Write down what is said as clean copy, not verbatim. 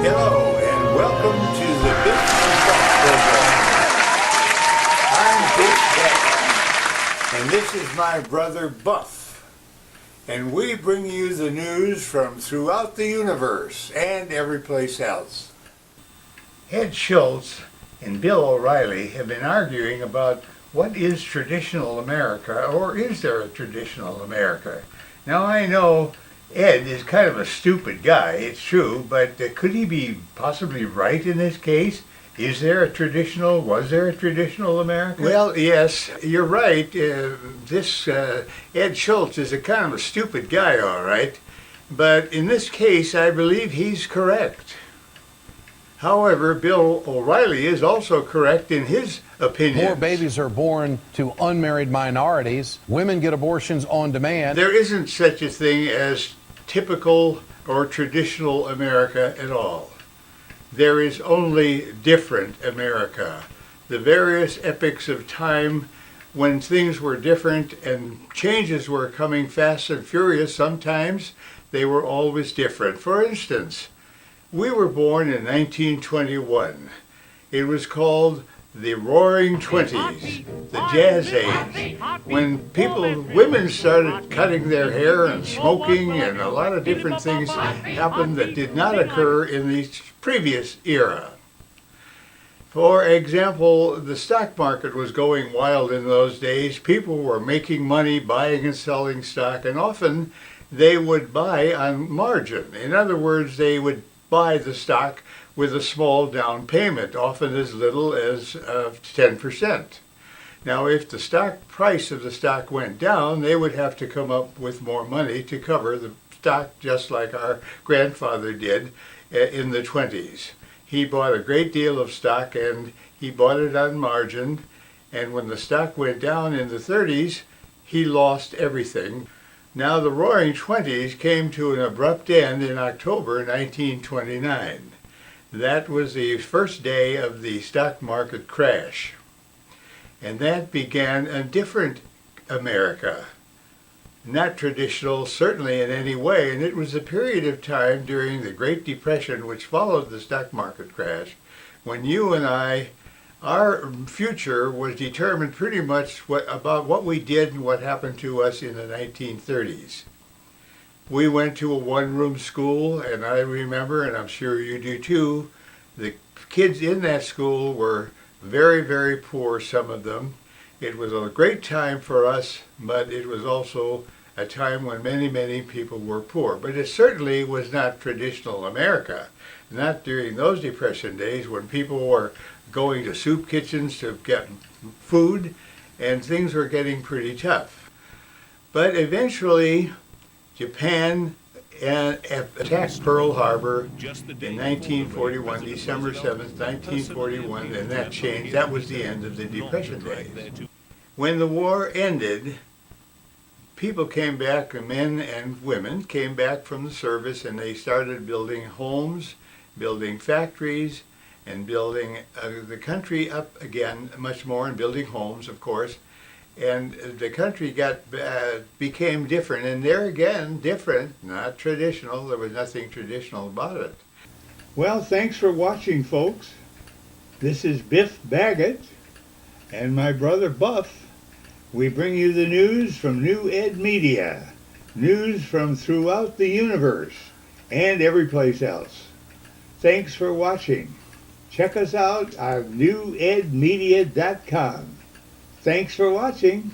Hello and welcome to the Biff and Buff program. I'm Biff, and this is my brother Buff, and we bring you the news from throughout the universe and every place else. Ed Schultz and Bill O'Reilly have been arguing about what is traditional America, or is there a traditional America? Now I know Ed is kind of a stupid guy, it's true, but could he be possibly right in this case? Was there a traditional America? Well, yes, you're right. This Ed Schultz is a kind of a stupid guy, all right. But in this case, I believe he's correct. However, Bill O'Reilly is also correct in his opinion. More babies are born to unmarried minorities. Women get abortions on demand. There isn't such a thing as typical or traditional America at all. There is only different America. The various epochs of time when things were different and changes were coming fast and furious, sometimes they were always different. For instance, we were born in 1921. It was called the Roaring Twenties, the Jazz Age, when women started cutting their hair and smoking, and a lot of different things happened that did not occur in the previous era. For example, the stock market was going wild in those days. People were making money buying and selling stock, and often they would buy on margin. In other words, they would buy the stock with a small down payment, often as little as 10%. Now, if the stock price of the stock went down, they would have to come up with more money to cover the stock, just like our grandfather did in the 20s. He bought a great deal of stock, and he bought it on margin, and when the stock went down in the 30s, he lost everything. Now, the Roaring Twenties came to an abrupt end in October 1929. That was the first day of the stock market crash. And that began a different America. Not traditional, certainly in any way. And it was a period of time during the Great Depression, which followed the stock market crash, when you and I, our future was determined pretty much about what we did and what happened to us in the 1930s. We went to a one-room school, and I remember, and I'm sure you do too, the kids in that school were very, very poor, some of them. It was a great time for us, but it was also a time when many, many people were poor. But it certainly was not traditional America, not during those Depression days when people were going to soup kitchens to get food, and things were getting pretty tough. But eventually, Japan attacked Pearl Harbor in 1941, December 7th, 1941, and that changed. That was the end of the Depression days. When the war ended, people came back, men and women came back from the service, and they started building homes, building factories, and building the country up again much more, and building homes, of course. And the country became different, and there again, different, not traditional. There was nothing traditional about it. Well, thanks for watching, folks. This is Biff Baggett and my brother Buff. We bring you the news from New Ed Media, news from throughout the universe and every place else. Thanks for watching. Check us out on newedmedia.com. Thanks for watching.